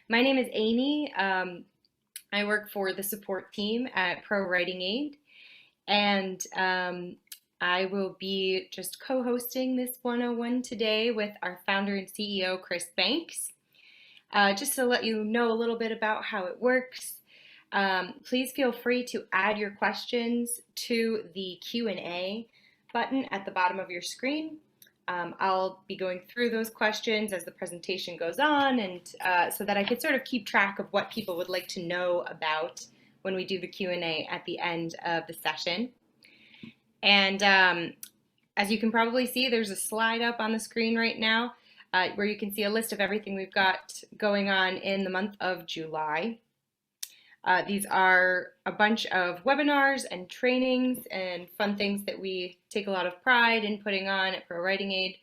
My name is Amy. I work for the support team at ProWritingAid, and I will be just co-hosting this 101 today with our founder and CEO, Chris Banks. Just to let you know a little bit about how it works, please feel free to add your questions to the Q&A button at the bottom of your screen. I'll be going through those questions as the presentation goes on, and so that I could sort of keep track of what people would like to know about when we do the Q&A at the end of the session. And as you can probably see, there's a slide up on the screen right now where you can see a list of everything we've got going on in the month of July. These are a bunch of webinars and trainings and fun things that we take a lot of pride in putting on at ProWritingAid,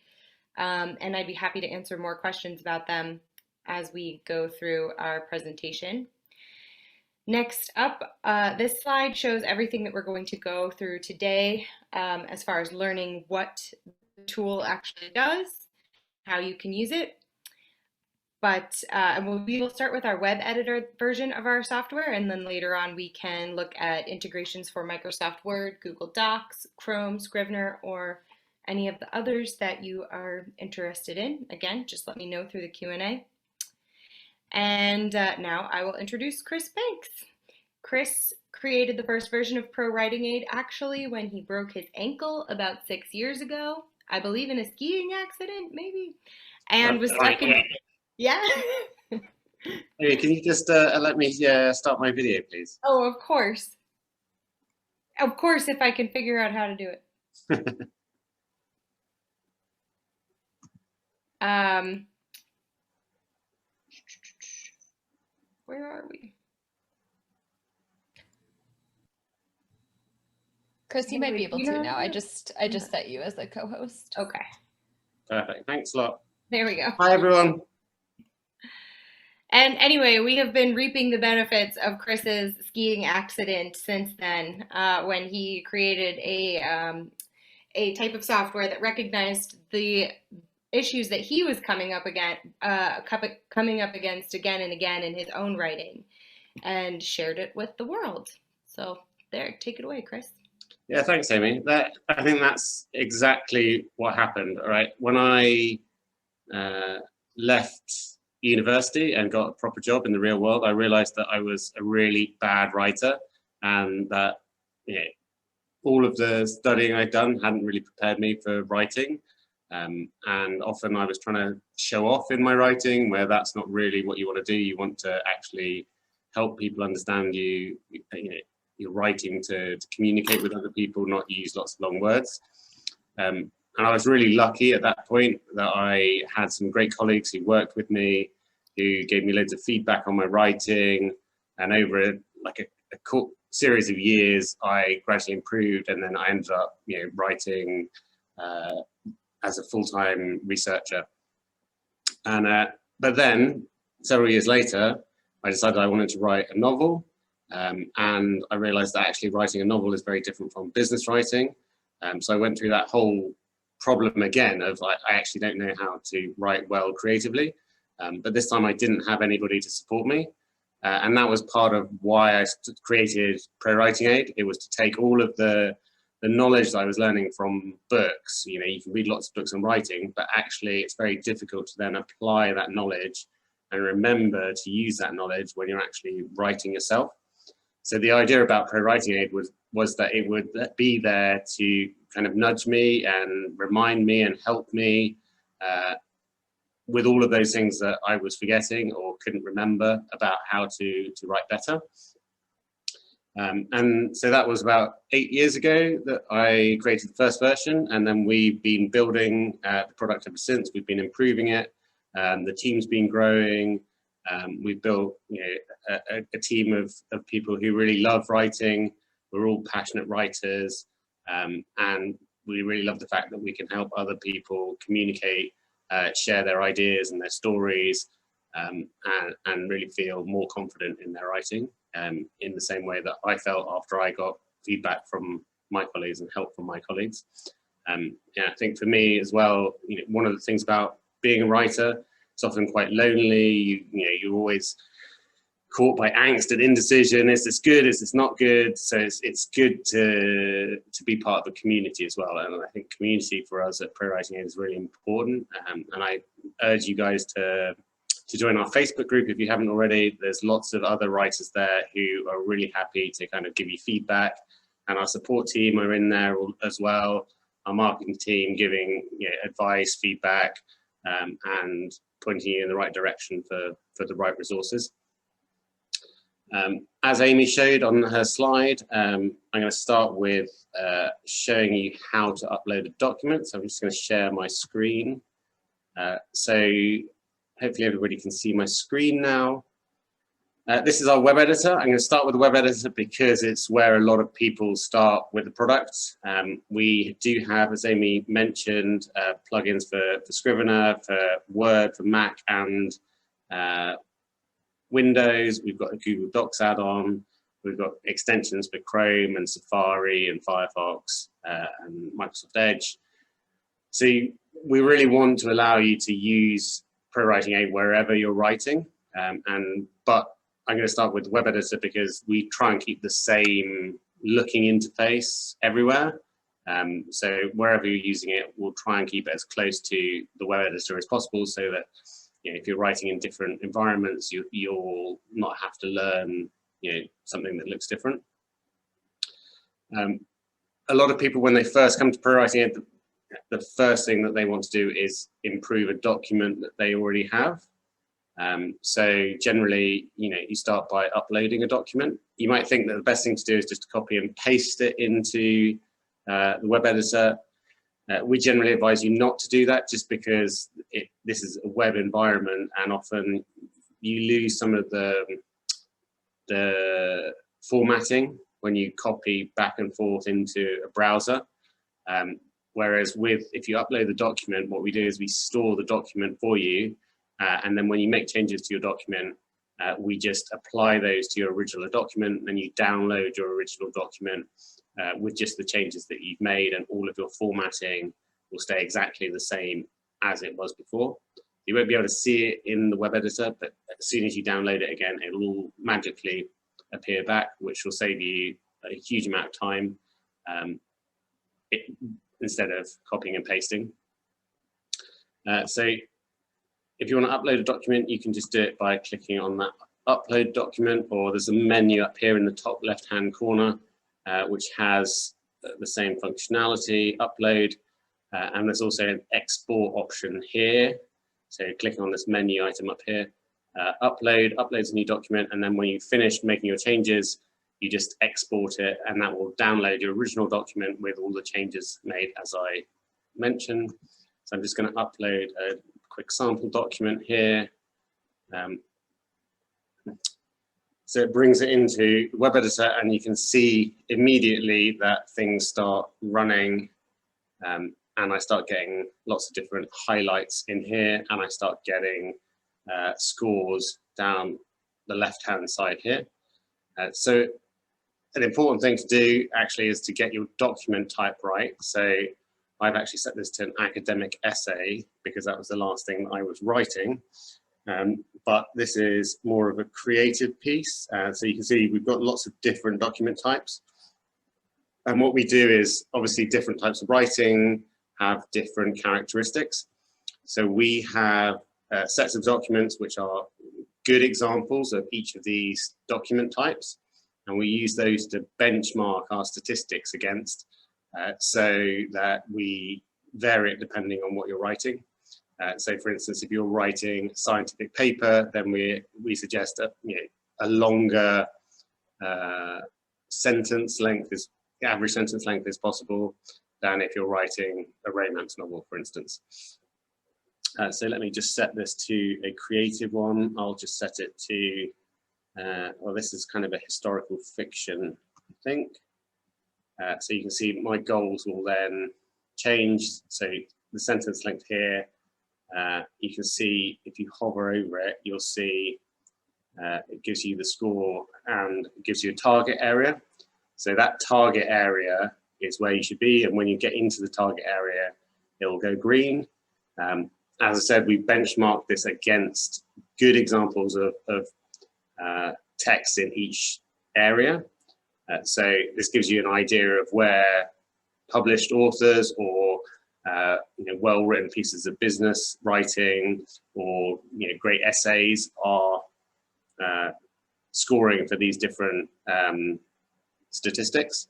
and I'd be happy to answer more questions about them as we go through our presentation. Next up, this slide shows everything that we're going to go through today as far as learning what the tool actually does, how you can use it. But we will start with our web editor version of our software, and then later on we can look at integrations for Microsoft Word, Google Docs, Chrome, Scrivener, or any of the others that you are interested in. Again, just let me know through the Q&A. And now I will introduce Chris Banks. Chris created the first version of ProWritingAid actually when he broke his ankle about 6 years ago, I believe in a skiing accident, maybe, and was stuck in... Yeah. Hey, can you just let me start my video, please? Oh, of course. Of course, if I can figure out how to do it. Where are we? Chris, you might be able to now. I just set you as a co-host. Okay. Perfect. Thanks a lot. There we go. Hi, everyone. And anyway, we have been reaping the benefits of Chris's skiing accident since then, when he created a type of software that recognized the issues that he was coming up against again and again in his own writing, and shared it with the world. So there, take it away, Chris. Yeah, thanks, Amy. I think that's exactly what happened. All right, when I left university and got a proper job in the real world, I realized that I was a really bad writer, and that all of the studying I'd done hadn't really prepared me for writing. And often I was trying to show off in my writing, where that's not really what you want to do. You want to actually help people understand you're writing to communicate with other people, not use lots of long words. And I was really lucky at that point that I had some great colleagues who worked with me, who gave me loads of feedback on my writing. And over a series of years, I gradually improved, and then I ended up, writing as a full-time researcher. And but then several years later, I decided I wanted to write a novel, and I realized that actually writing a novel is very different from business writing. So I went through that whole problem again of I actually don't know how to write well creatively, but this time I didn't have anybody to support me, and that was part of why I created ProWritingAid. It was to take all of the knowledge that I was learning from books. You can read lots of books on writing, but actually it's very difficult to then apply that knowledge and remember to use that knowledge when you're actually writing yourself. So the idea about ProWritingAid was that it would be there to kind of nudge me and remind me and help me with all of those things that I was forgetting or couldn't remember about how to write better. And so that was about 8 years ago that I created the first version, and then we've been building the product ever since. We've been improving it. The team's been growing. We've built a team of people who really love writing. We're all passionate writers, and we really love the fact that we can help other people communicate, share their ideas and their stories, and really feel more confident in their writing, in the same way that I felt after I got feedback from my colleagues and help from my colleagues. I think for me as well, one of the things about being a writer, it's often quite lonely. You're always caught by angst and indecision. Is this good? Is this not good? So it's good to be part of a community as well. And I think community for us at ProWritingAid is really important. And I urge you guys to join our Facebook group if you haven't already. There's lots of other writers there who are really happy to kind of give you feedback. And our support team are in there as well. Our marketing team giving advice, feedback, and pointing you in the right direction for the right resources. As Amy showed on her slide, I'm going to start with showing you how to upload a document. So I'm just going to share my screen. So hopefully everybody can see my screen now. This is our web editor. I'm going to start with the web editor because it's where a lot of people start with the product. We do have, as Amy mentioned, plugins for Scrivener, for Word, for Mac, and Windows. We've got a Google Docs add-on. We've got extensions for Chrome and Safari and Firefox and Microsoft Edge. So we really want to allow you to use ProWritingAid wherever you're writing. But I'm going to start with web editor because we try and keep the same looking interface everywhere. So wherever you're using it, we'll try and keep it as close to the web editor as possible so that if you're writing in different environments, you'll not have to learn something that looks different. A lot of people, when they first come to ProWritingAid, the first thing that they want to do is improve a document that they already have. So generally, you start by uploading a document. You might think that the best thing to do is just to copy and paste it into the web editor. We generally advise you not to do that just because this is a web environment and often you lose some of the formatting when you copy back and forth into a browser. Whereas if you upload the document, what we do is we store the document for you. And then when you make changes to your document, we just apply those to your original document, and you download your original document with just the changes that you've made, and all of your formatting will stay exactly the same as it was before. You won't be able to see it in the web editor, but as soon as you download it again, it will all magically appear back, which will save you a huge amount of time instead of copying and pasting. So if you want to upload a document, you can just do it by clicking on that upload document, or there's a menu up here in the top left-hand corner, which has the same functionality, upload, and there's also an export option here. So click on this menu item up here, uploads a new document, and then when you finish making your changes, you just export it, and that will download your original document with all the changes made as I mentioned. So I'm just going to upload a quick sample document here. So it brings it into the web editor, and you can see immediately that things start running, and I start getting lots of different highlights in here, and I start getting scores down the left-hand side here. So an important thing to do actually is to get your document type right. So I've actually set this to an academic essay because that was the last thing I was writing. But this is more of a creative piece. So you can see we've got lots of different document types. And what we do is obviously different types of writing have different characteristics. So we have sets of documents which are good examples of each of these document types. And we use those to benchmark our statistics against so that we vary it depending on what you're writing. So for instance, if you're writing a scientific paper, then we suggest a longer sentence length, average sentence length is possible than if you're writing a romance novel, for instance. So let me just set this to a creative one. I'll just set it to, well, this is kind of a historical fiction, I think. So you can see my goals will then change. So the sentence length here, you can see if you hover over it, you'll see it gives you the score and it gives you a target area. So that target area is where you should be, and when you get into the target area, it will go green. And as I said, we benchmarked this against good examples of text in each area. So this gives you an idea of where published authors or well-written pieces of business writing or great essays are scoring for these different statistics.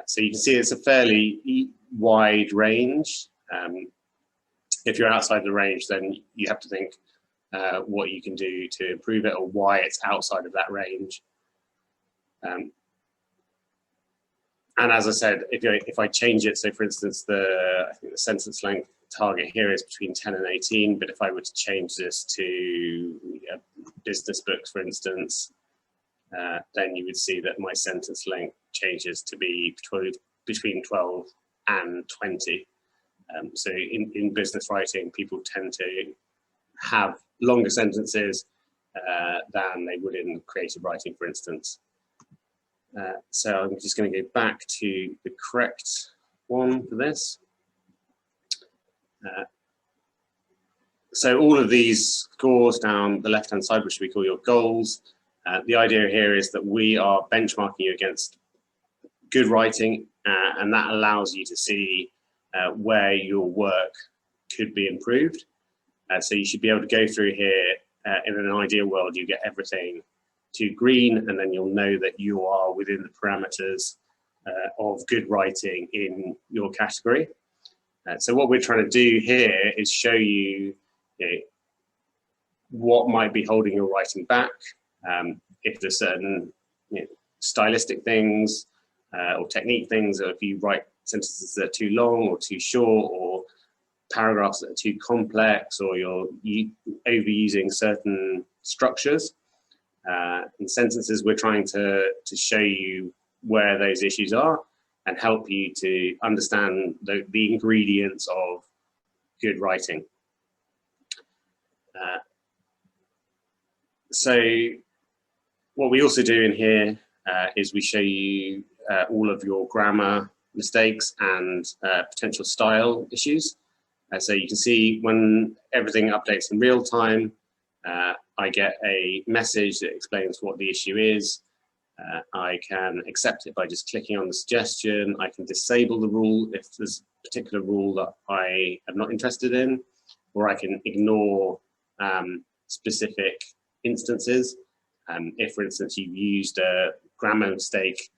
So you can see it's a fairly wide range. If you're outside the range, then you have to think what you can do to improve it or why it's outside of that range. And as I said, if I change it, so for instance, I think the sentence length target here is between 10 and 18, but if I were to change this to business books, for instance, then you would see that my sentence length changes to be between 12 and 20. So in business writing, people tend to have longer sentences than they would in creative writing, for instance. So I'm just going to go back to the correct one for this. So all of these scores down the left-hand side, which we call your goals, the idea here is that we are benchmarking you against good writing, and that allows you to see where your work could be improved. So you should be able to go through here. In an ideal world, you get everything to green, and then you'll know that you are within the parameters of good writing in your category. So what we're trying to do here is show you, what might be holding your writing back. If there's certain stylistic things or technique things, or if you write sentences that are too long or too short, or paragraphs that are too complex, or you're overusing certain structures in sentences, we're trying to show you where those issues are and help you to understand the ingredients of good writing. So what we also do in here is we show you all of your grammar mistakes and potential style issues. So you can see when everything updates in real time, I get a message that explains what the issue is. I can accept it by just clicking on the suggestion. I can disable the rule if there's a particular rule that I am not interested in, or I can ignore specific instances. If, for instance, you've used a grammar mistake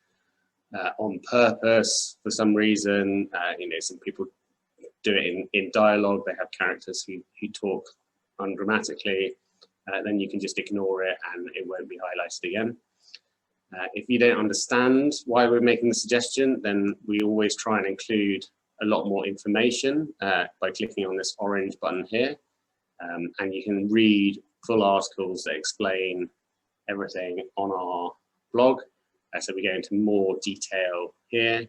on purpose for some reason, some people do it in dialogue. They have characters who talk ungrammatically, then you can just ignore it and it won't be highlighted again. If you don't understand why we're making the suggestion, then we always try and include a lot more information by clicking on this orange button here. And you can read full articles that explain everything on our blog. So we go into more detail here.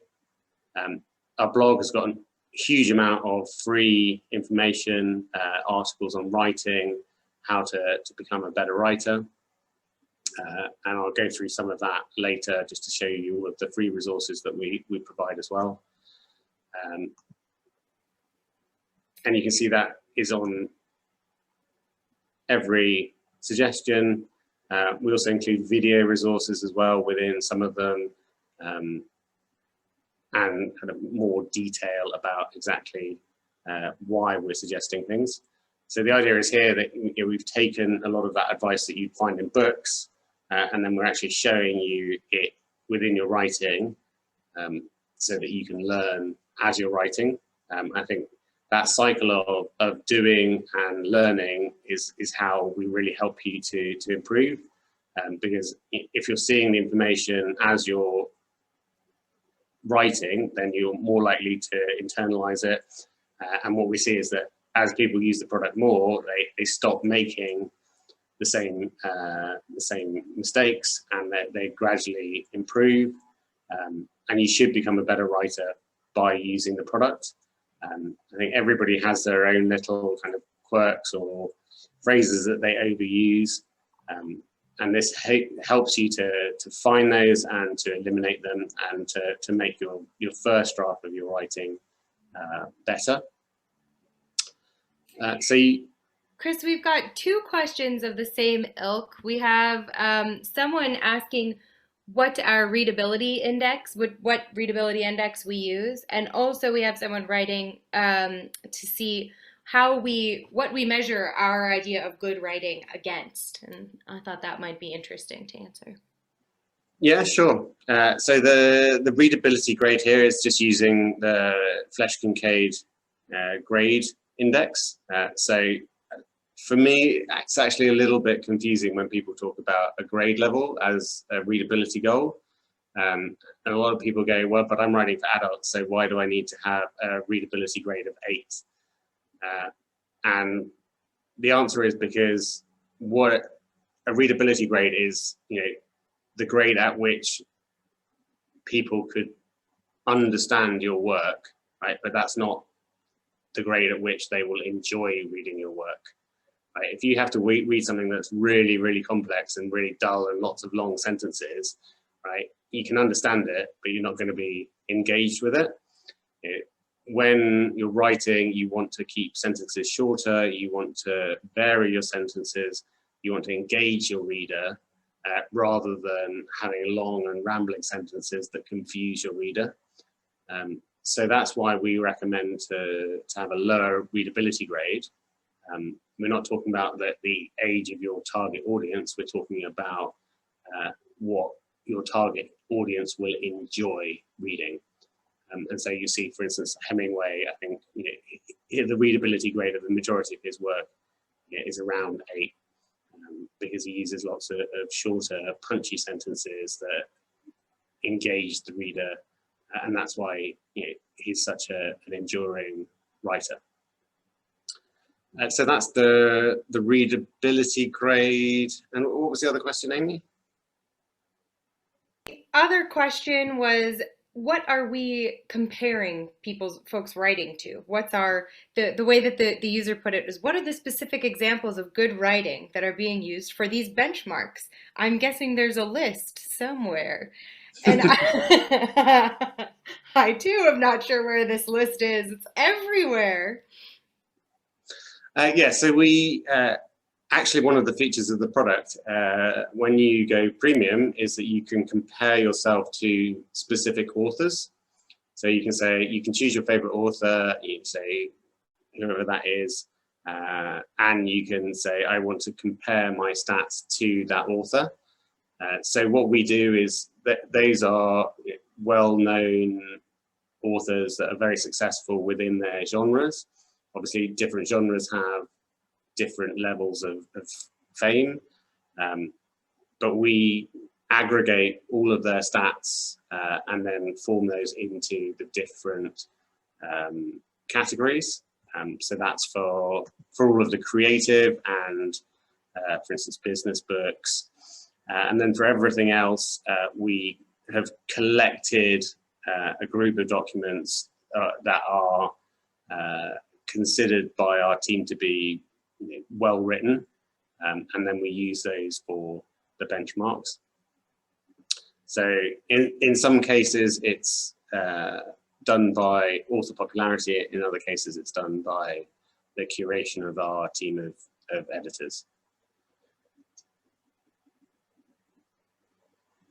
Our blog has got a huge amount of free information, articles on writing, how to become a better writer. And I'll go through some of that later just to show you all of the free resources that we provide as well. And you can see that is on every suggestion. We also include video resources as well within some of them, and kind of more detail about exactly why we're suggesting things. So the idea is here that we've taken a lot of that advice that you'd find in books, and then we're actually showing you it within your writing, so that you can learn as you're writing. I think that cycle of doing and learning is how we really help you to improve, because if you're seeing the information as you're writing, then you're more likely to internalize it. And what we see is that as people use the product more, they stop making the same mistakes, and they gradually improve. And you should become a better writer by using the product. I think everybody has their own little kind of quirks or phrases that they overuse, and this helps you to find those and to eliminate them and to make your first draft of your writing better. Chris, we've got two questions of the same ilk. We have someone asking what our readability index, what readability index we use, and also we have someone writing to see what we measure our idea of good writing against, and I thought that might be interesting to answer. Yeah, sure. So the readability grade here is just using the Flesch-Kincaid grade index. So for me, it's actually a little bit confusing when people talk about a grade level as a readability goal. And a lot of people go, well, but I'm writing for adults, so why do I need to have a readability grade of 8? And the answer is because what a readability grade is, the grade at which people could understand your work, right? But that's not the grade at which they will enjoy reading your work. Right? If you have to read something that's really, really complex and really dull and lots of long sentences, right? You can understand it, but you're not going to be engaged with it. When you're writing, you want to keep sentences shorter, you want to vary your sentences, you want to engage your reader, rather than having long and rambling sentences that confuse your reader. So that's why we recommend to have a lower readability grade. We're not talking about the age of your target audience, we're talking about what your target audience will enjoy reading. And so you see, for instance, Hemingway, I think the readability grade of the majority of his work is around 8, because he uses lots of shorter, punchy sentences that engage the reader, and that's why he's such an enduring writer. So that's the readability grade. And what was the other question, Amy? The other question was, what are we comparing folks writing to? What's the way that the user put it is, what are the specific examples of good writing that are being used for these benchmarks? I'm guessing there's a list somewhere. And I too am not sure where this list is. It's everywhere. Yeah, so we actually, one of the features of the product when you go premium is that you can compare yourself to specific authors. So you can choose your favorite author, you can say whoever that is, and you can say, I want to compare my stats to that author. So what we do is that those are well-known authors that are very successful within their genres. Obviously, different genres have different levels of fame, but we aggregate all of their stats and then form those into the different categories. So that's for all of the creative and, for instance, business books. And then for everything else, we have collected a group of documents that are considered by our team to be well written, and then we use those for the benchmarks. So in some cases it's done by author popularity, in other cases it's done by the curation of our team of editors.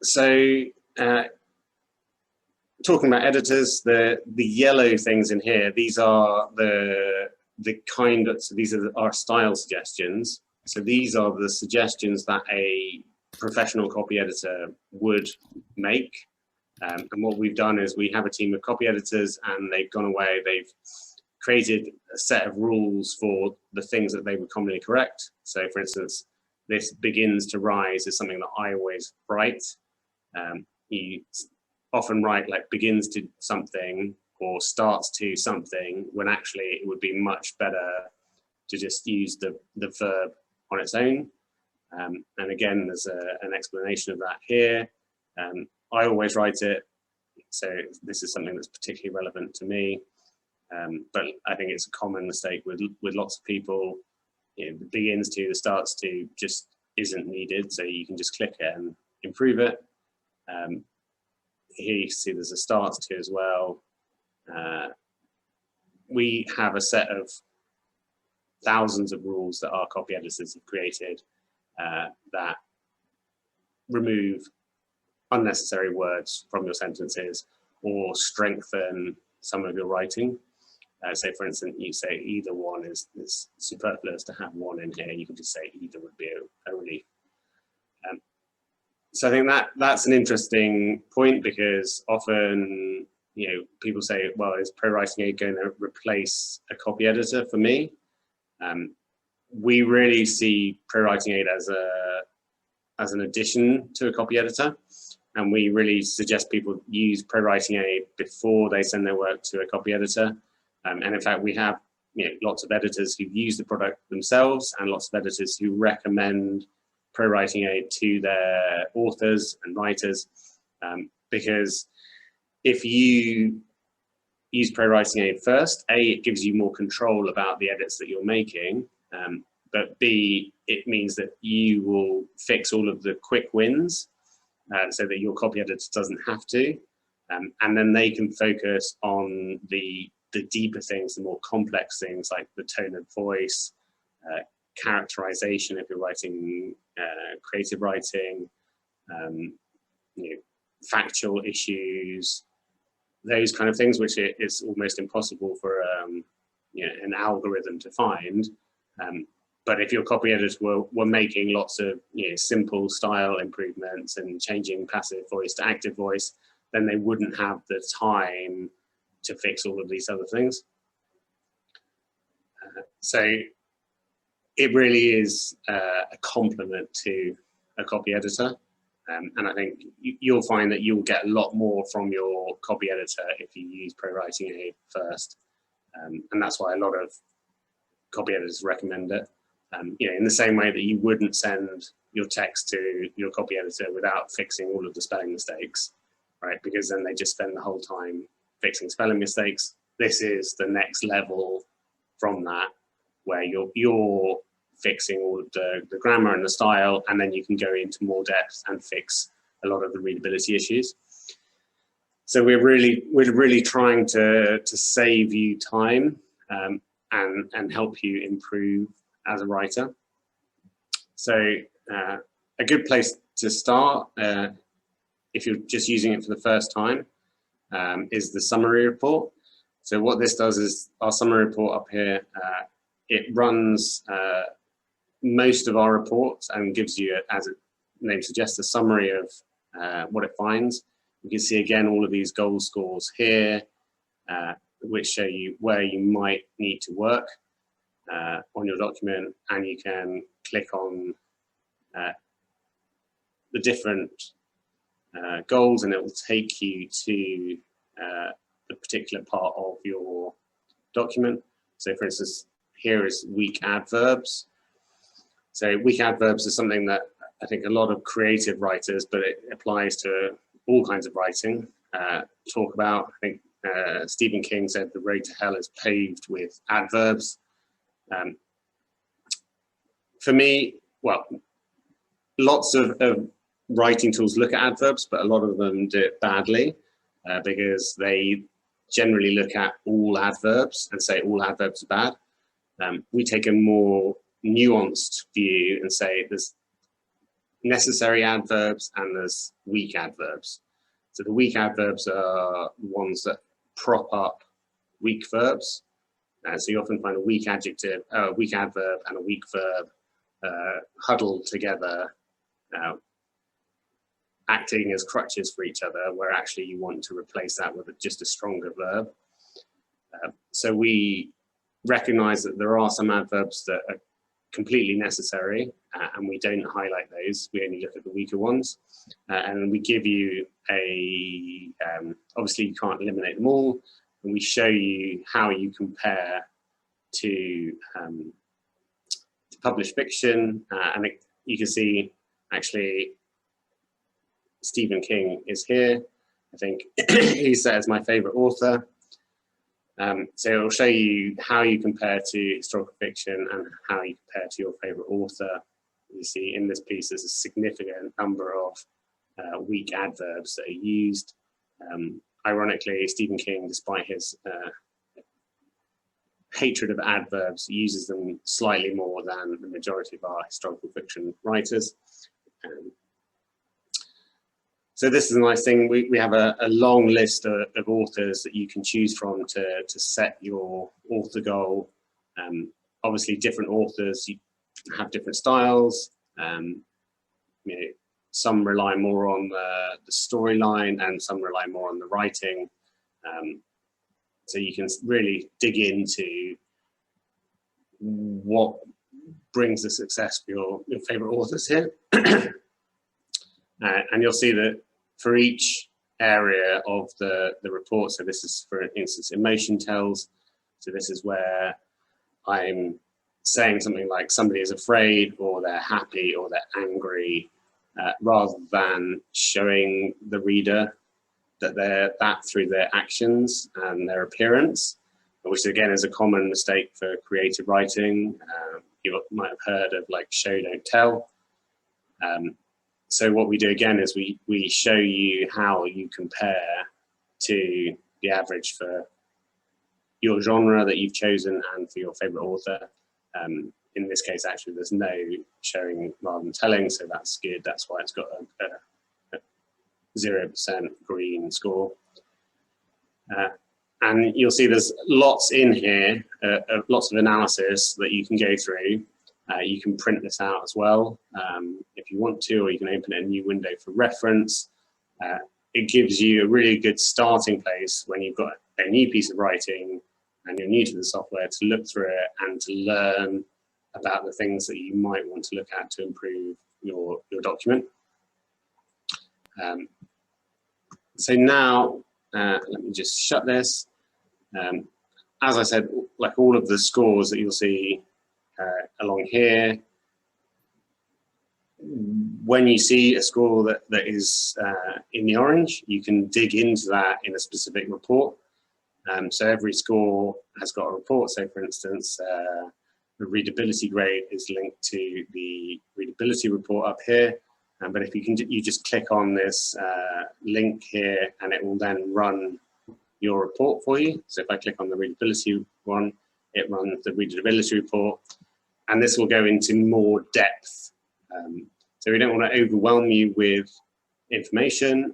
So talking about editors, the yellow things in here, these are these are our style suggestions. So these are the suggestions that a professional copy editor would make. And what we've done is we have a team of copy editors, and they've gone away, they've created a set of rules for the things that they would commonly correct. So for instance, this begins to rise is something that I always write. You often write like begins to something or starts to something, when actually it would be much better to just use the verb on its own. And again, there's an explanation of that here. I always write it, so this is something that's particularly relevant to me. But I think it's a common mistake with lots of people. The begins to, the starts to just isn't needed, so you can just click it and improve it. Here you see there's a starts to as well. We have a set of thousands of rules that our copy editors have created that remove unnecessary words from your sentences or strengthen some of your writing. Say, for instance, you say either one is superfluous to have one in here. You can just say either would be a relief. So I think that's an interesting point, because often, people say, well, is ProWritingAid going to replace a copy editor for me? We really see ProWritingAid as an addition to a copy editor. And we really suggest people use ProWritingAid before they send their work to a copy editor. And in fact, we have lots of editors who use the product themselves, and lots of editors who recommend ProWritingAid to their authors and writers, because if you use ProWritingAid first, A, it gives you more control about the edits that you're making, but B, it means that you will fix all of the quick wins so that your copy editor doesn't have to, and then they can focus on the deeper things, the more complex things like the tone of voice, characterization if you're writing creative writing, factual issues, those kind of things, which is almost impossible for an algorithm to find. But if your copy editors were making lots of simple style improvements and changing passive voice to active voice, then they wouldn't have the time to fix all of these other things. So it really is a complement to a copy editor. And I think you'll find that you'll get a lot more from your copy editor if you use ProWritingAid first. And that's why a lot of copy editors recommend it. In the same way that you wouldn't send your text to your copy editor without fixing all of the spelling mistakes, right? Because then they just spend the whole time fixing spelling mistakes. This is the next level from that, where you're fixing all of the grammar and the style, and then you can go into more depth and fix a lot of the readability issues. So we're really trying to save you time and help you improve as a writer. So a good place to start, if you're just using it for the first time, is the summary report. So what this does is our summary report up here, it runs most of our reports and gives you, as its name suggests, a summary of what it finds. You can see again all of these goal scores here, which show you where you might need to work on your document, and you can click on the different goals, and it will take you to the particular part of your document. So for instance, here is weak adverbs. So weak adverbs is something that I think a lot of creative writers, but it applies to all kinds of writing, talk about. I think Stephen King said the road to hell is paved with adverbs. For me, well, lots of writing tools look at adverbs, but a lot of them do it badly because they generally look at all adverbs and say all adverbs are bad. We take a more nuanced view and say there's necessary adverbs and there's weak adverbs. So the weak adverbs are ones that prop up weak verbs. So you often find a weak adjective, a weak adverb and a weak verb huddled together, acting as crutches for each other, where actually you want to replace that with just a stronger verb. So we recognize that there are some adverbs that are completely necessary, and we don't highlight those. We only look at the weaker ones, and we give you a, obviously you can't eliminate them all, and we show you how you compare to published fiction, and you can see actually Stephen King is here. I think he's set as my favorite author. So it'll show you how you compare to historical fiction and how you compare to your favorite author. You see in this piece there's a significant number of weak adverbs that are used. Ironically, Stephen King, despite his hatred of adverbs, uses them slightly more than the majority of our historical fiction writers. So this is a nice thing. We have a long list of authors that you can choose from to set your author goal. Obviously, different authors have different styles. You know, some rely more on the storyline, and some rely more on the writing. So you can really dig into what brings the success for your favorite authors here. And you'll see that for each area of the report, so this is, for instance, emotion tells. So this is where I'm saying something like somebody is afraid, or they're happy, or they're angry, rather than showing the reader that they're that through their actions and their appearance, which again is a common mistake for creative writing. You might have heard of like show, don't tell. So what we do again is we show you how you compare to the average for your genre that you've chosen and for your favorite author. In this case, actually, there's no showing rather than telling, so that's good. That's why it's got a 0% green score. And you'll see there's lots in here, lots of analysis that you can go through. You can print this out as well if you want to, or you can open a new window for reference. It gives you a really good starting place when you've got a new piece of writing and you're new to the software, to look through it and to learn about the things that you might want to look at to improve your document. So now, let me just shut this. As I said, like all of the scores that you'll see along here, when you see a score that is in the orange, you can dig into that in a specific report. So every score has got a report. So for instance, the readability grade is linked to the readability report up here. But if you just click on this link here, and it will then run your report for you. So if I click on the readability one, it runs the readability report, and this will go into more depth. So we don't want to overwhelm you with information,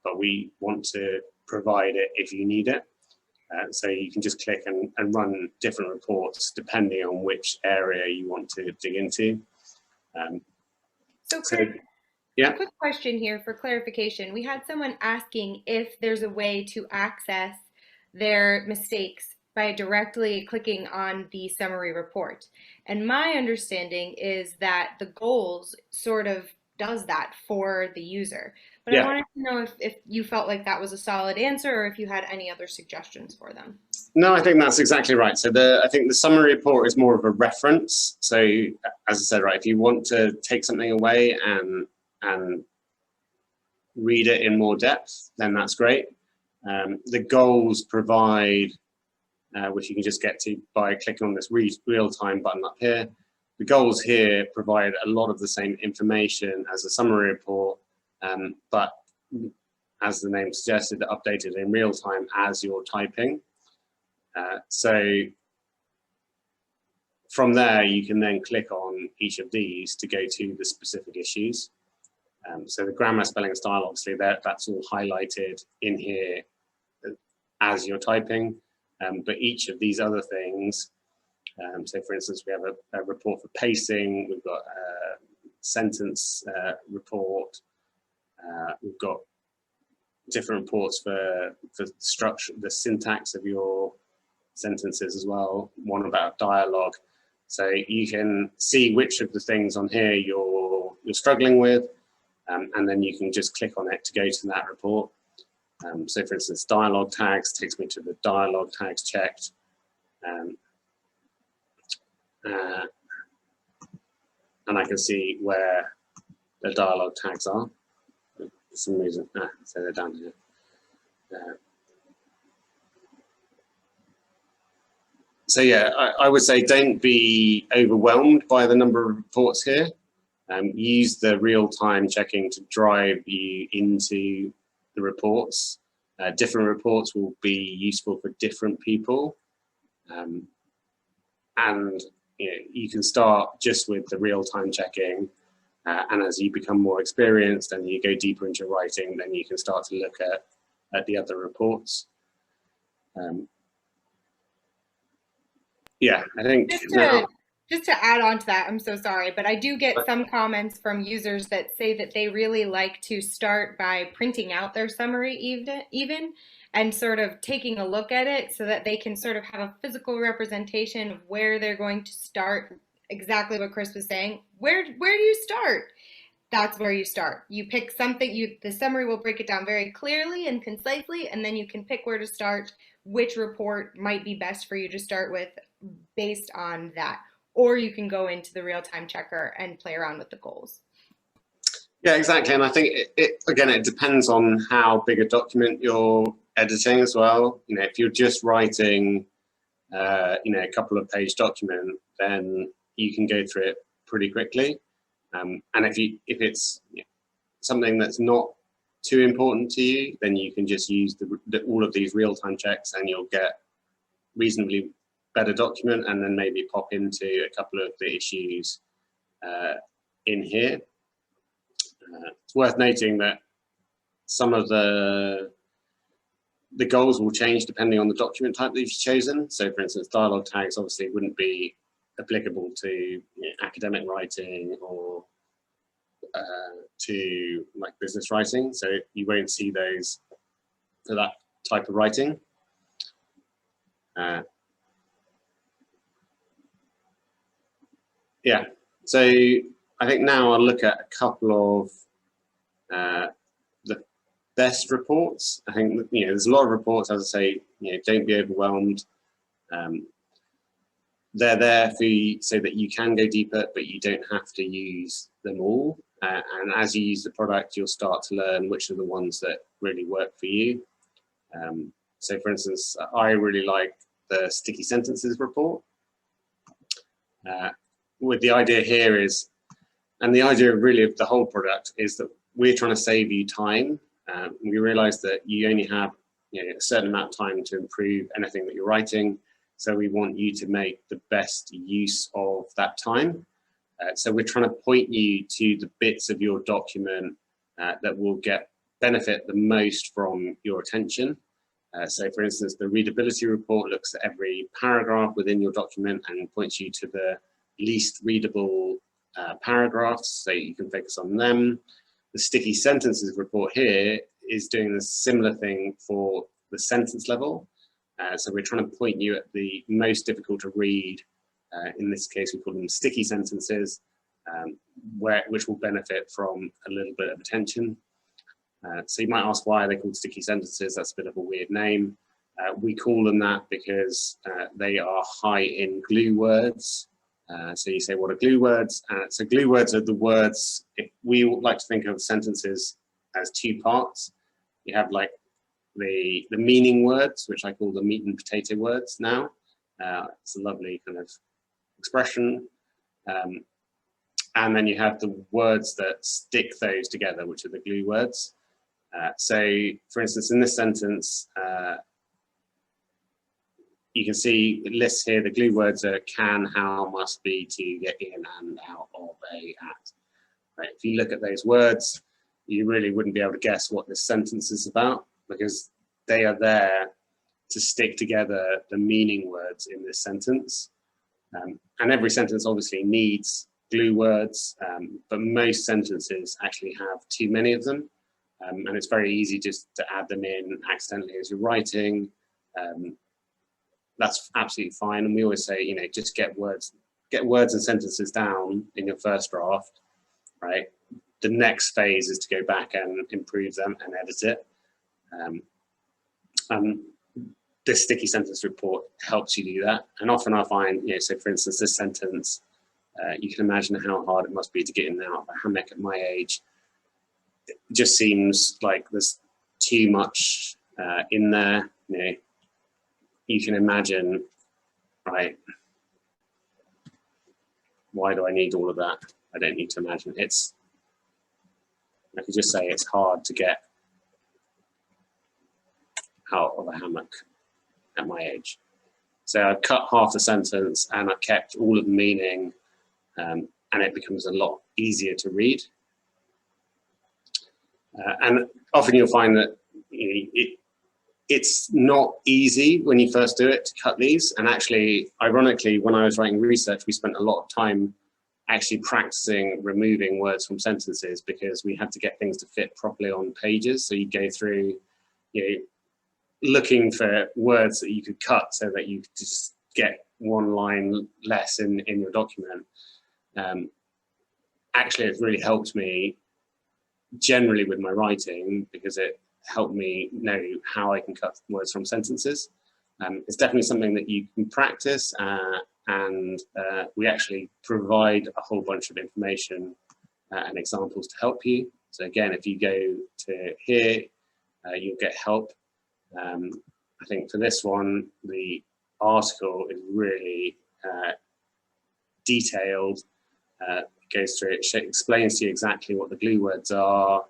but we want to provide it if you need it. So you can just click and run different reports depending on which area you want to dig into. Yeah. A quick question here for clarification. We had someone asking if there's a way to access their mistakes by directly clicking on the summary report. And my understanding is that the goals sort of does that for the user. But yeah. I wanted to know if you felt like that was a solid answer, or if you had any other suggestions for them. No, I think that's exactly right. So I think the summary report is more of a reference. So as I said, right, if you want to take something away and read it in more depth, then that's great. The goals provide, which you can just get to by clicking on this real-time button up here. The goals here provide a lot of the same information as a summary report, but as the name suggested, updated in real time as you're typing. So from there, you can then click on each of these to go to the specific issues. So the grammar, spelling, style, obviously that's all highlighted in here as you're typing. But each of these other things, so for instance, we have a report for pacing, we've got a sentence report, we've got different reports for structure, the syntax of your sentences as well, one about dialogue. So you can see which of the things on here you're struggling with, and then you can just click on it to go to that report. So for instance, dialogue tags takes me to the dialogue tags checked. And I can see where the dialogue tags are. For some reason, so they're down here. So yeah, I would say don't be overwhelmed by the number of reports here. Use the real-time checking to drive you into the reports. Different reports will be useful for different people. And you can start just with the real-time checking, and as you become more experienced and you go deeper into writing, then you can start to look at the other reports. Yeah, I think just to add on to that, I'm so sorry, but I do get some comments from users that say that they really like to start by printing out their summary even and sort of taking a look at it so that they can sort of have a physical representation of where they're going to start. Exactly what Chris was saying. Where do you start? That's where you start. You pick something, the summary will break it down very clearly and concisely, and then you can pick where to start, which report might be best for you to start with based on that. Or you can go into the real-time checker and play around with the goals. Yeah, exactly. And I think again, it depends on how big a document you're editing as well. If you're just writing, a couple of page document, then you can go through it pretty quickly. And if it's something that's not too important to you, then you can just use all of these real-time checks, and you'll get reasonably better document, and then maybe pop into a couple of the issues in here. It's worth noting that some of the goals will change depending on the document type that you've chosen. So for instance, dialogue tags obviously wouldn't be applicable to academic writing or to like business writing. So you won't see those for that type of writing. Yeah, so I think now I'll look at a couple of the best reports. I think there's a lot of reports, as I say, don't be overwhelmed. They're there for you so that you can go deeper, but you don't have to use them all. And as you use the product, you'll start to learn which are the ones that really work for you. So for instance, I really like the sticky sentences report. With the idea here is, and the idea really of the whole product is that we're trying to save you time. We realize that you only have a certain amount of time to improve anything that you're writing. So we want you to make the best use of that time. So we're trying to point you to the bits of your document that will benefit the most from your attention. So for instance, the readability report looks at every paragraph within your document and points you to the least readable paragraphs, so you can focus on them. The sticky sentences report here is doing a similar thing for the sentence level. So we're trying to point you at the most difficult to read. In this case, we call them sticky sentences, which will benefit from a little bit of attention. So you might ask, why are they called sticky sentences? That's a bit of a weird name. We call them that because they are high in glue words. So you say, what are glue words? So glue words are the words, if we like to think of sentences as two parts. You have like the meaning words, which I call the meat and potato words now. It's a lovely kind of expression. And then you have the words that stick those together, which are the glue words. So for instance, in this sentence, you can see it lists here the glue words are can, how, must, be, to, get in, and, out, of, a, at. Right? If you look at those words, you really wouldn't be able to guess what this sentence is about, because they are there to stick together the meaning words in this sentence. And every sentence obviously needs glue words, but most sentences actually have too many of them. And it's very easy just to add them in accidentally as you're writing. That's absolutely fine. And we always say, just get words and sentences down in your first draft, right? The next phase is to go back and improve them and edit it. This sticky sentence report helps you do that. And often I find, so for instance, this sentence, you can imagine how hard it must be to get in and out of a hammock at my age. It just seems like there's too much in there. You can imagine, right? Why do I need all of that? I don't need to imagine. I could just say it's hard to get out of a hammock at my age. So I've cut half the sentence and I've kept all of the meaning, and it becomes a lot easier to read. And often you'll find that it's not easy when you first do it to cut these. And actually, ironically, when I was writing research, we spent a lot of time actually practicing removing words from sentences because we had to get things to fit properly on pages. So you go through, looking for words that you could cut so that you just get one line less in your document. Actually, it's really helped me generally with my writing because it helped me know how I can cut words from sentences. It's definitely something that you can practice, and we actually provide a whole bunch of information and examples to help you. So again, if you go to here, you'll get help. I think for this one, the article is really detailed. It goes through, it explains to you exactly what the glue words are.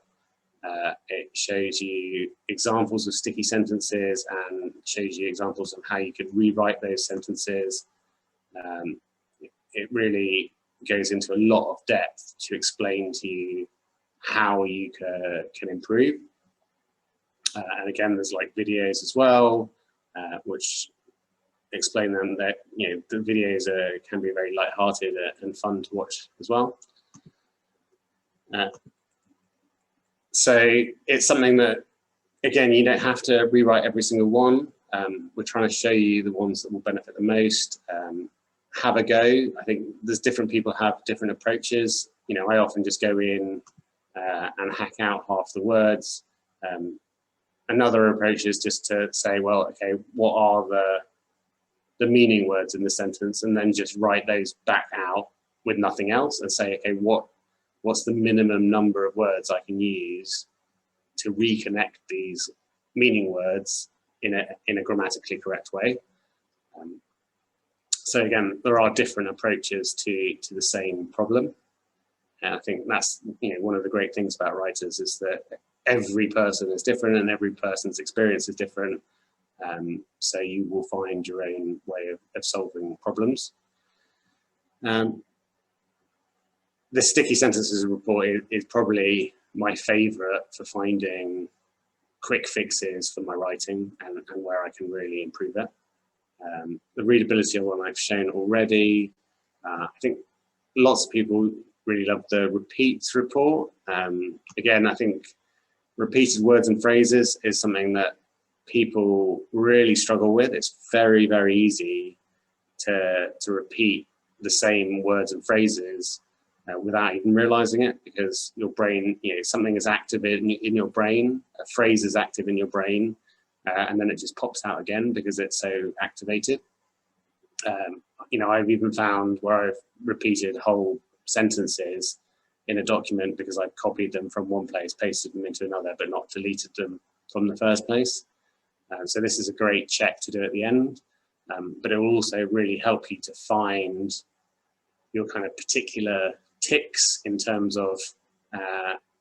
It shows you examples of sticky sentences and shows you examples of how you could rewrite those sentences. It really goes into a lot of depth to explain to you how you can improve. And again, there's like videos as well, which explain them that, the videos can be very lighthearted and fun to watch as well. So it's something that, again, you don't have to rewrite every single one. We're trying to show you the ones that will benefit the most. Have a go. I think there's different people have different approaches. I often just go in and hack out half the words. Another approach is just to say, well, okay, what are the meaning words in the sentence, and then just write those back out with nothing else and say, okay, what's the minimum number of words I can use to reconnect these meaning words in a grammatically correct way. So again, there are different approaches to the same problem. And I think that's one of the great things about writers is that every person is different and every person's experience is different. So you will find your own way of solving problems. The sticky sentences report is probably my favorite for finding quick fixes for my writing and where I can really improve it. The readability one I've shown already. I think lots of people really love the repeats report. Again, I think repeated words and phrases is something that people really struggle with. It's very, very easy to repeat the same words and phrases without even realizing it, because your brain, something is active in your brain, a phrase is active in your brain, and then it just pops out again because it's so activated. I've even found where I've repeated whole sentences in a document because I've copied them from one place, pasted them into another, but not deleted them from the first place. So this is a great check to do at the end, but it will also really help you to find your kind of particular ticks in terms of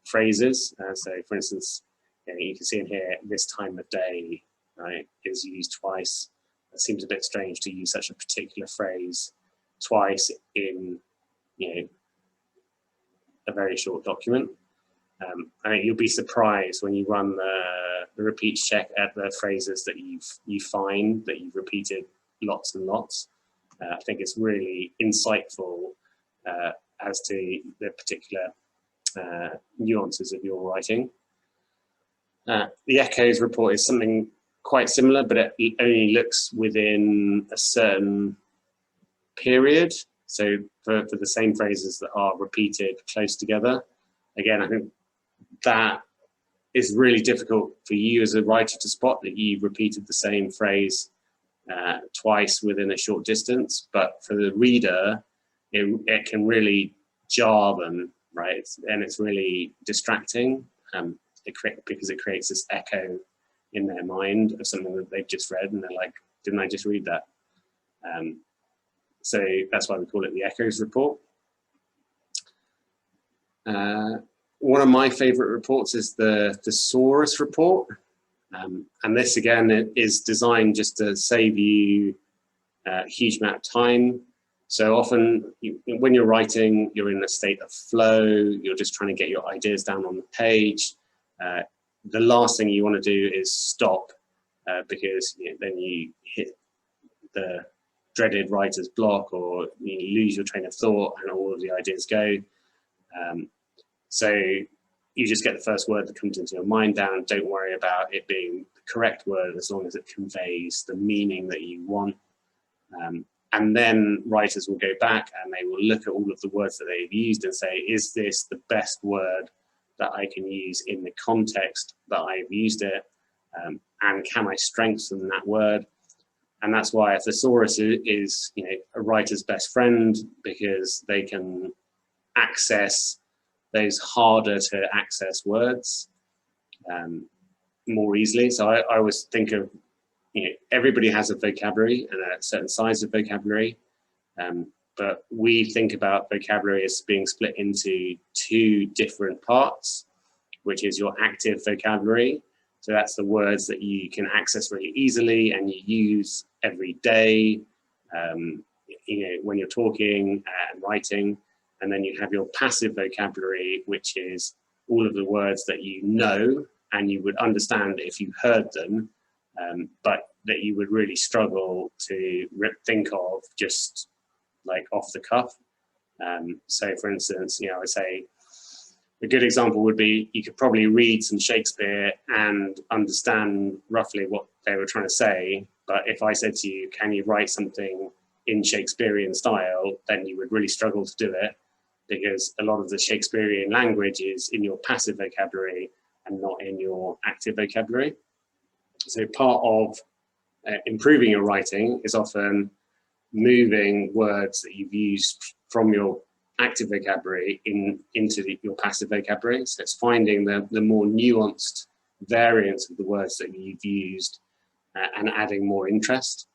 phrases. So for instance, you can see in here, this time of day, right, is used twice. It seems a bit strange to use such a particular phrase twice in, a very short document. I think you'll be surprised when you run the repeats check at the phrases that you find that you've repeated lots and lots. I think it's really insightful as to the particular nuances of your writing. The echoes report is something quite similar, but it only looks within a certain period. So for the same phrases that are repeated close together, again, I think that is really difficult for you as a writer to spot, that you've repeated the same phrase twice within a short distance. But for the reader, it can really jar them, right? And it's really distracting because it creates this echo in their mind of something that they've just read, and they're like, didn't I just read that? So that's why we call it the echoes report. One of my favorite reports is the thesaurus report. And this again is designed just to save you huge amount of time. So often when you're writing, you're in a state of flow, you're just trying to get your ideas down on the page. The last thing you want to do is stop, because then you hit the dreaded writer's block, or you lose your train of thought and all of the ideas go. So you just get the first word that comes into your mind down. Don't worry about it being the correct word as long as it conveys the meaning that you want. And then writers will go back and they will look at all of the words that they've used and say, is this the best word that I can use in the context that I've used it? And can I strengthen that word? And that's why a thesaurus is a writer's best friend, because they can access those harder to access words more easily. So I always think of, everybody has a vocabulary and a certain size of vocabulary, but we think about vocabulary as being split into two different parts, which is your active vocabulary. So that's the words that you can access really easily and you use every day, when you're talking and writing. And then you have your passive vocabulary, which is all of the words that you know and you would understand if you heard them, but that you would really struggle to think of just like off the cuff. So for instance, I would say a good example would be, you could probably read some Shakespeare and understand roughly what they were trying to say. But if I said to you, can you write something in Shakespearean style, then you would really struggle to do it, because a lot of the Shakespearean language is in your passive vocabulary and not in your active vocabulary. So part of improving your writing is often moving words that you've used from your active vocabulary into your passive vocabulary. So it's finding the more nuanced variants of the words that you've used and adding more interest.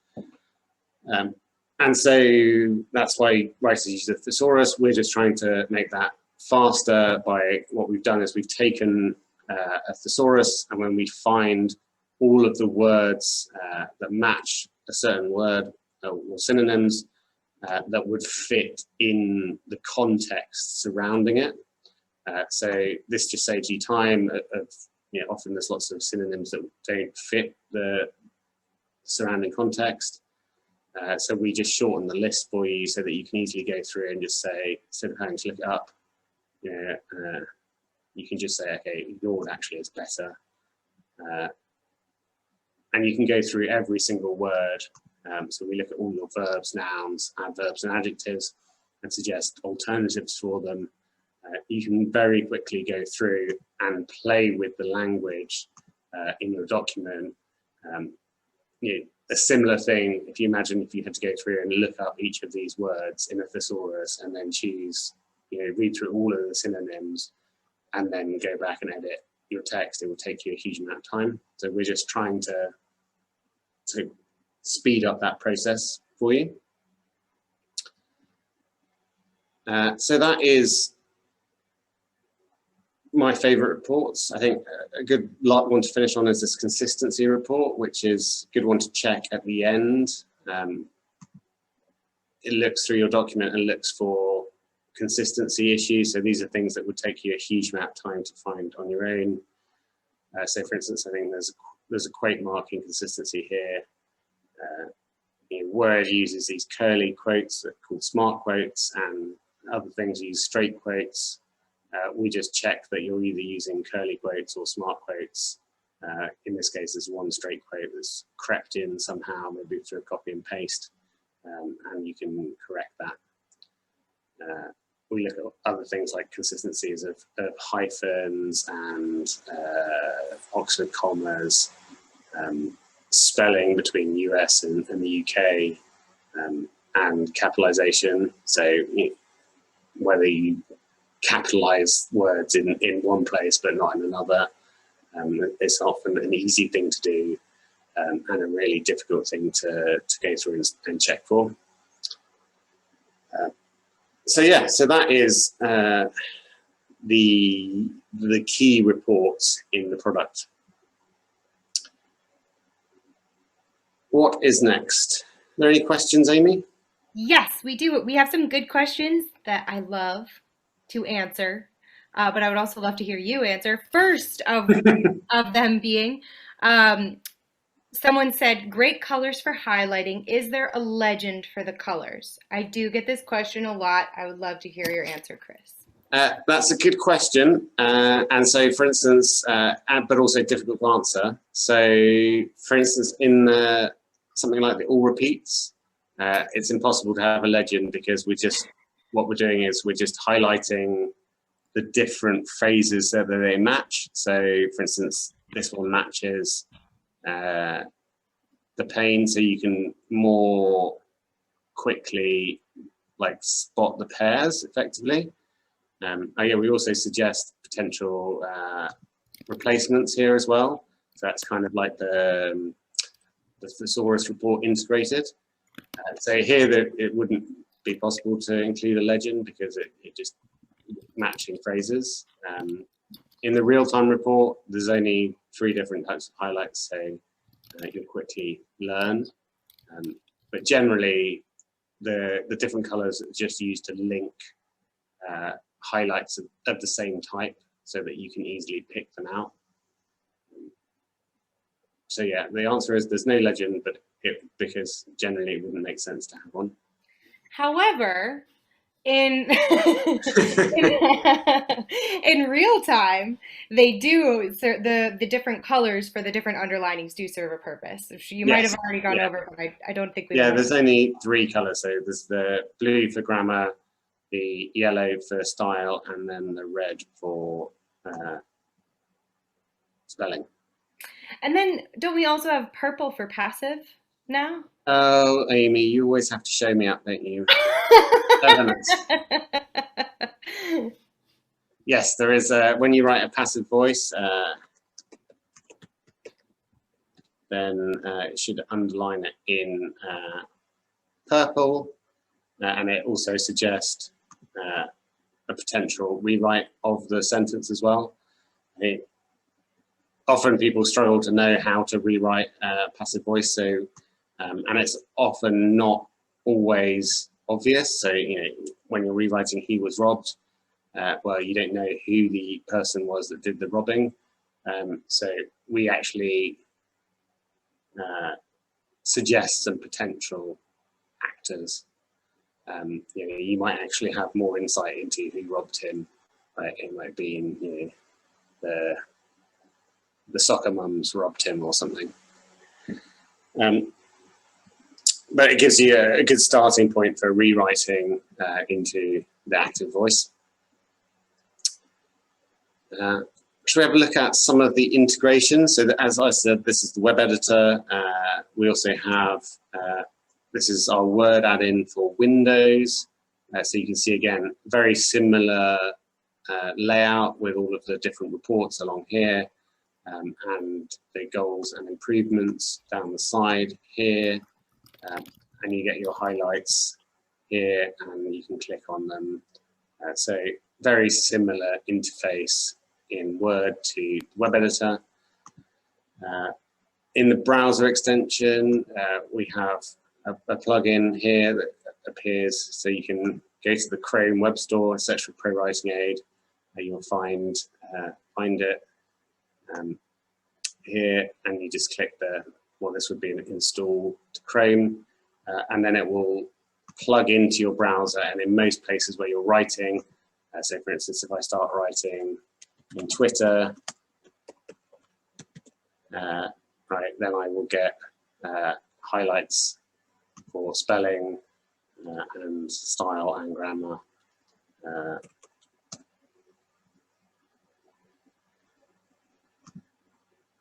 And so that's why writers use the thesaurus. We're just trying to make that faster by what we've done is we've taken a thesaurus, and when we find all of the words that match a certain word or synonyms that would fit in the context surrounding it. So this just saves you time of often there's lots of synonyms that don't fit the surrounding context. So we just shorten the list for you so that you can easily go through and just say, instead of having to look it up, you can just say, okay, ignored actually is better. And you can go through every single word. So we look at all your verbs, nouns, adverbs and adjectives and suggest alternatives for them. You can very quickly go through and play with the language in your document. A similar thing, if you imagine if you had to go through and look up each of these words in a thesaurus and then choose, read through all of the synonyms and then go back and edit your text, it will take you a huge amount of time. So we're just trying to speed up that process for you. So that is my favorite reports. I think a good one to finish on is this consistency report, which is a good one to check at the end. It looks through your document and looks for consistency issues. So these are things that would take you a huge amount of time to find on your own. So for instance, I think there's a quote marking consistency here. Word uses these curly quotes that are called smart quotes, and other things use straight quotes. We just check that you're either using curly quotes or smart quotes. In this case, there's one straight quote that's crept in somehow, maybe through a copy and paste, and you can correct that. We look at other things like consistencies of hyphens and Oxford commas, spelling between US and the UK, and capitalization. So whether you capitalize words in one place but not in another, it's often an easy thing to do and a really difficult thing to go through and check for. So that is the key reports in the product. What is next? there any questions, Amy? Yes, we do. We have some good questions that I love to answer, but I would also love to hear you answer. First of them being, um, someone said, great colors for highlighting. Is there a legend for the colors? I do get this question a lot. I would love to hear your answer, Chris. That's a good question. And so, for instance, but also difficult to answer. So, for instance, in something like the all repeats, it's impossible to have a legend because what we're doing is we're just highlighting the different phrases that they match. So, for instance, this one matches the pain, so you can more quickly spot the pairs effectively. Yeah, we also suggest potential replacements here as well. So that's kind of like the thesaurus report integrated. So here it wouldn't be possible to include a legend because it just matching phrases. In the real-time report, there's only 3 different types of highlights, so you'll quickly learn. But generally, the different colors are just used to link highlights of the same type so that you can easily pick them out. So yeah, the answer is there's no legend, but because generally it wouldn't make sense to have one. However, in in real time, they do the different colors for the different underlinings do serve a purpose. You might have already gone over, but I don't think we. Yeah, there's only 3 colors. So there's the blue for grammar, the yellow for style, and then the red for spelling. And then don't we also have purple for passive now? Oh, Amy, you always have to show me up, don't you? Yes, there is. When you write a passive voice, then it should underline it in purple, and it also suggests a potential rewrite of the sentence as well. Often people struggle to know how to rewrite passive voice, so and it's often not always obvious. So when you're rewriting "he was robbed," well, you don't know who the person was that did the robbing. So we actually suggest some potential actors. You might actually have more insight into who robbed him. It might be the soccer mums robbed him or something. But it gives you a good starting point for rewriting into the active voice. Should we have a look at some of the integrations? So that, as I said, this is the web editor. We also have, this is our Word add-in for Windows. So you can see, again, very similar layout with all of the different reports along here, and the goals and improvements down the side here. And you get your highlights here, and you can click on them. So very similar interface in Word to the web editor. In the browser extension, we have a plugin here that appears, so you can go to the Chrome web store, search for ProWritingAid, you'll find it here, and you just click this would be an install to Chrome, and then it will plug into your browser. And in most places where you're writing, so for instance, if I start writing in Twitter, right, then I will get highlights for spelling and style and grammar.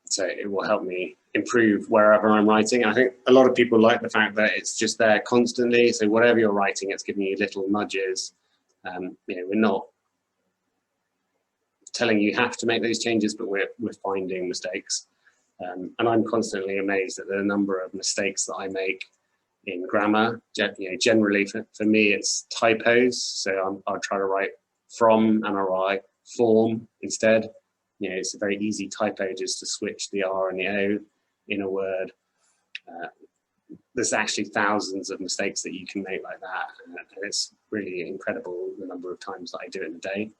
So it will help me improve wherever I'm writing. I think a lot of people like the fact that it's just there constantly. So whatever you're writing, it's giving you little nudges. We're not telling you have to make those changes, but we're finding mistakes. And I'm constantly amazed at the number of mistakes that I make in grammar. Generally for me, it's typos. So I'll try to write from and I'll write form instead. It's a very easy typo just to switch the R and the O in a word. there's actually thousands of mistakes that you can make like that, and it's really incredible the number of times that I do it in a day.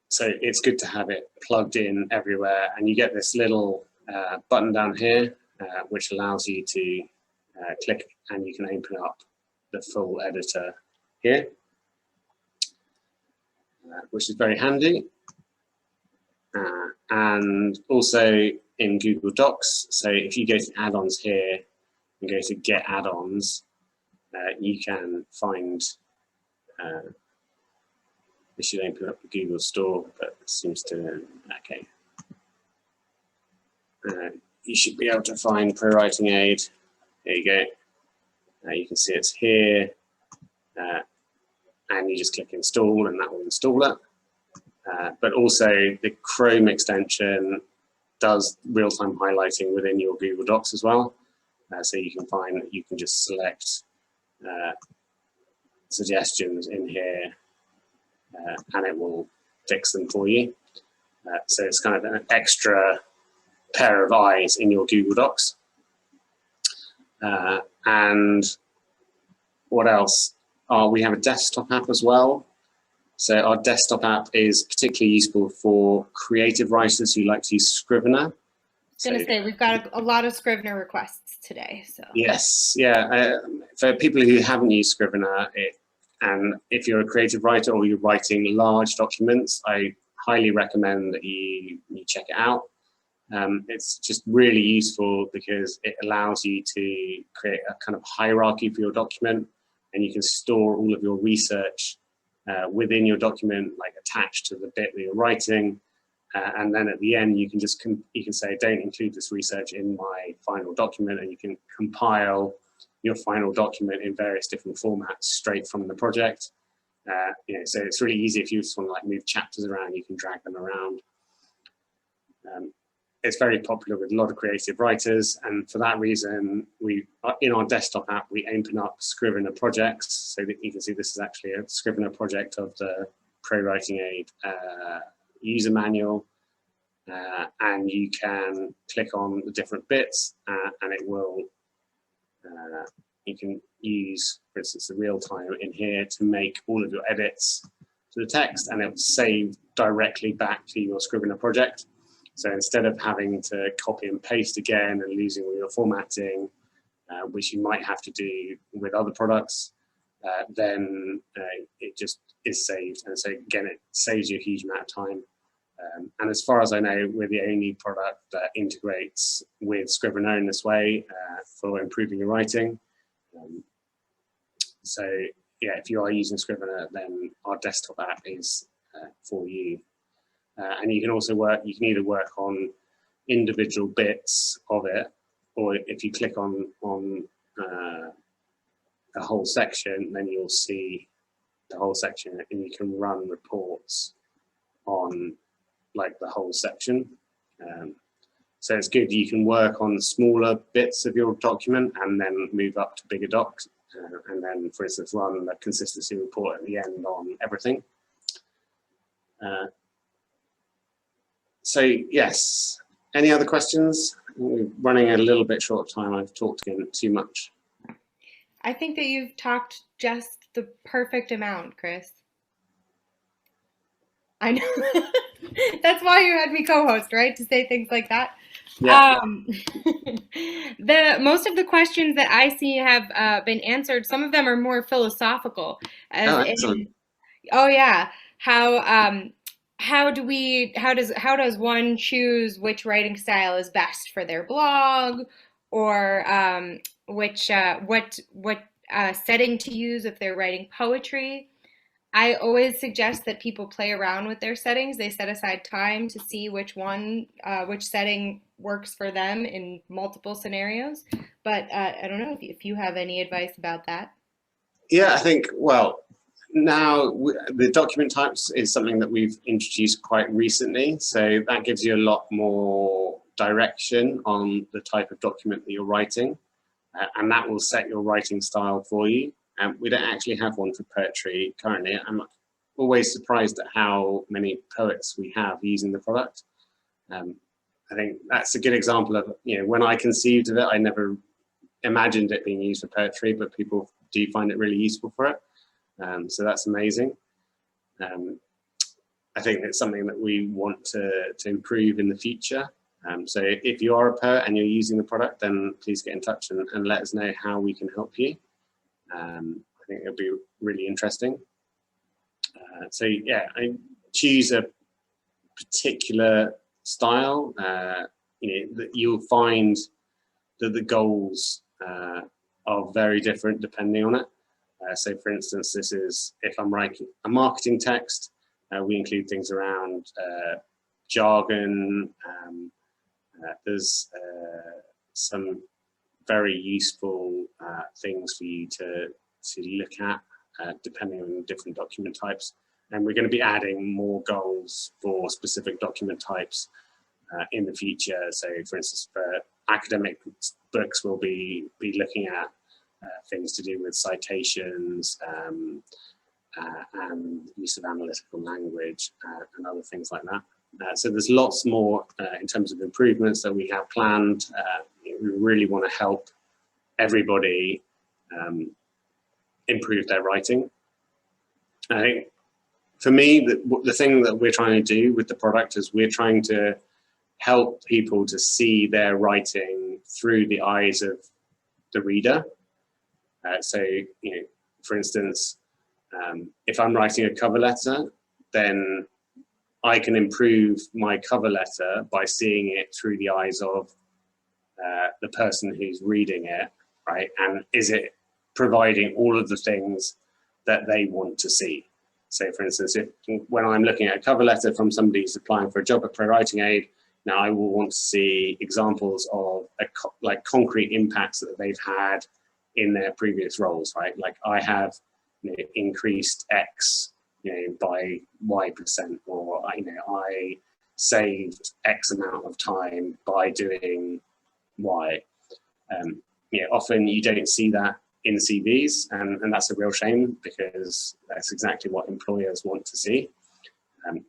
So it's good to have it plugged in everywhere, and you get this little button down here, which allows you to click, and you can open up the full editor here, which is very handy. And also in Google Docs, so if you go to add-ons here and go to get add-ons, you can find, this should open up the Google Store, but it seems to, okay. You should be able to find ProWritingAid. There you go. You can see it's here, and you just click install and that will install it. But also the Chrome extension does real-time highlighting within your Google Docs as well. So you can find that you can just select suggestions in here, and it will fix them for you. So it's kind of an extra pair of eyes in your Google Docs. And what else? We have a desktop app as well. So our desktop app is particularly useful for creative writers who like to use Scrivener. I was going to say, we've got a lot of Scrivener requests today. So yes, yeah. For people who haven't used Scrivener, and if you're a creative writer or you're writing large documents, I highly recommend that you check it out. It's just really useful because it allows you to create a kind of hierarchy for your document, and you can store all of your research within your document, like attached to the bit that you're writing, and then at the end you can just you can say, don't include this research in my final document, and you can compile your final document in various different formats straight from the project. So it's really easy if you just want to like move chapters around, you can drag them around. It's very popular with a lot of creative writers, and for that reason, in our desktop app, we open up Scrivener projects, so that you can see this is actually a Scrivener project of the ProWritingAid user manual, and you can click on the different bits, and it will, you can use, for instance, the real time in here to make all of your edits to the text, and it will save directly back to your Scrivener project. So instead of having to copy and paste again and losing all your formatting, which you might have to do with other products, then it just is saved. And so again, it saves you a huge amount of time. And as far as I know, we're the only product that integrates with Scrivener in this way for improving your writing. So yeah, if you are using Scrivener, then our desktop app is for you. And you can also you can either work on individual bits of it, or if you click on a whole section, then you'll see the whole section, and you can run reports on like the whole section. So it's good. You can work on smaller bits of your document and then move up to bigger docs, and then, for instance, run the consistency report at the end on everything. So yes, any other questions? We're running a little bit short of time. I've talked again too much. I think that you've talked just the perfect amount, Chris. I know. That's why you had me co-host, right? To say things like that. Yeah. Most of the questions that I see have been answered. Some of them are more philosophical. Excellent. Oh yeah. How does one choose which writing style is best for their blog, or what setting to use if they're writing poetry? I always suggest that people play around with their settings. They set aside time to see which setting works for them in multiple scenarios. But I don't know if you have any advice about that. Yeah, I think, well, now the document types is something that we've introduced quite recently. So that gives you a lot more direction on the type of document that you're writing. And that will set your writing style for you. We don't actually have one for poetry currently. I'm always surprised at how many poets we have using the product. I think that's a good example of, when I conceived of it, I never imagined it being used for poetry, but people do find it really useful for it. So that's amazing. I think it's something that we want to improve in the future. So if you are a poet and you're using the product, then please get in touch and let us know how we can help you. I think it'll be really interesting. So yeah, I choose a particular style. That you'll find that the goals are very different depending on it. So for instance, this is, if I'm writing a marketing text, we include things around jargon. There's some very useful things for you to look at depending on different document types. And we're going to be adding more goals for specific document types in the future. So for instance, for academic books, we'll be looking at things to do with citations and use of analytical language and other things like that. So there's lots more in terms of improvements that we have planned. We really want to help everybody improve their writing. I think for me, the thing that we're trying to do with the product is we're trying to help people to see their writing through the eyes of the reader. So, for instance, if I'm writing a cover letter, then I can improve my cover letter by seeing it through the eyes of the person who's reading it, right? And is it providing all of the things that they want to see? So for instance, when I'm looking at a cover letter from somebody who's applying for a job at ProWritingAid, now I will want to see examples of like concrete impacts that they've had in their previous roles, right? Like I have increased X by Y%, or I saved X amount of time by doing Y. Often you don't see that in CVs, and that's a real shame because that's exactly what employers want to see. And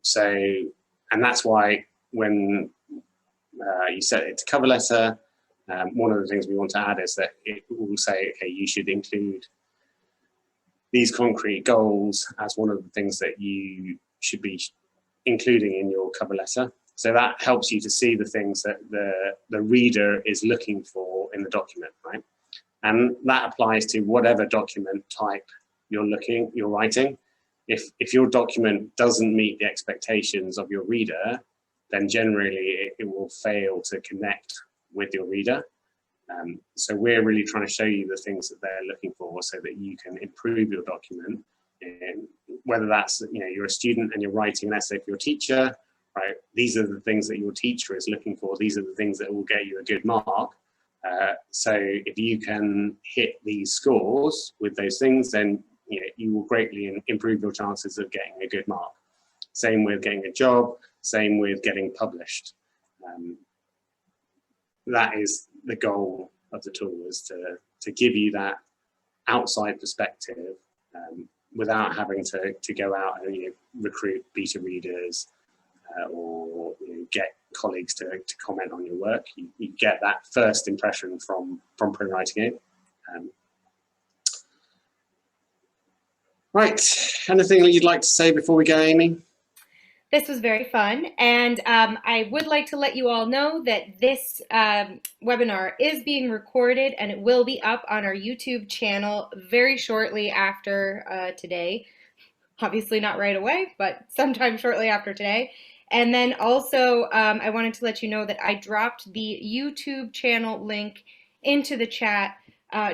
that's why when you set it to cover letter, one of the things we want to add is that it will say, okay, you should include these concrete goals as one of the things that you should be including in your cover letter. So that helps you to see the things that the reader is looking for in the document, right? And that applies to whatever document type you're writing. If your document doesn't meet the expectations of your reader, then generally it will fail to connect with your reader. So we're really trying to show you the things that they're looking for so that you can improve your document. And whether that's, you're a student and you're writing an essay for your teacher, right? These are the things that your teacher is looking for. These are the things that will get you a good mark. So if you can hit these scores with those things, then you will greatly improve your chances of getting a good mark. Same with getting a job, same with getting published. That is the goal of the tool, is to give you that outside perspective without having to go out and recruit beta readers or get colleagues to comment on your work. You get that first impression from ProWritingAid. Right, anything that you'd like to say before we go, Amy? This was very fun, and I would like to let you all know that this webinar is being recorded and it will be up on our YouTube channel very shortly after today. Obviously not right away, but sometime shortly after today. And then also, I wanted to let you know that I dropped the YouTube channel link into the chat.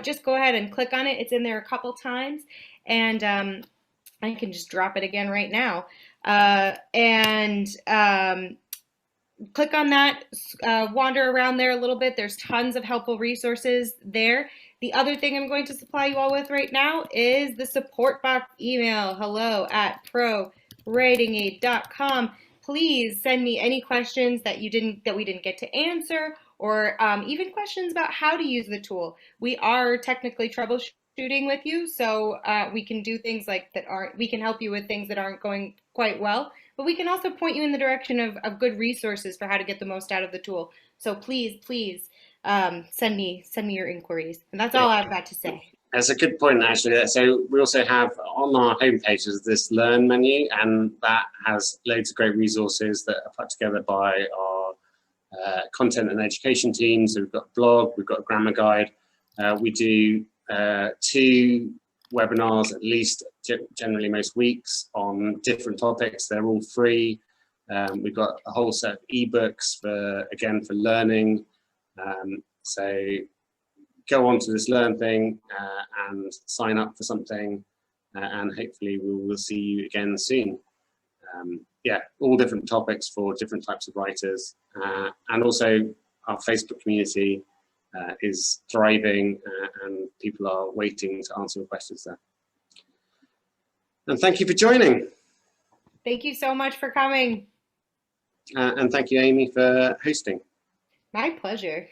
Just go ahead and click on it. It's in there a couple times, and I can just drop it again right now. Click on that, wander around there a little bit. There's tons of helpful resources there. The other thing I'm going to supply you all with right now is the support box email, hello@prowritingaid.com. Please send me any questions that we didn't get to answer, or even questions about how to use the tool. We are technically troubleshooting troubleshooting with you. So we can do things like that aren't, we can help you with things that aren't going quite well, but we can also point you in the direction of good resources for how to get the most out of the tool. So please, please send me your inquiries. And that's all I've got to say. That's a good point, actually. So we also have on our homepage is this Learn menu, and that has loads of great resources that are put together by our content and education team. So we've got a blog, we've got a grammar guide. We do 2 webinars at least, generally most weeks, on different topics. They're all free. We've got a whole set of ebooks for learning. So go on to this Learn thing and sign up for something, and hopefully we will see you again soon. Yeah, all different topics for different types of writers, and also our Facebook community is thriving, and people are waiting to answer your questions there. And thank you for joining. Thank you so much for coming. And thank you, Amy, for hosting. My pleasure.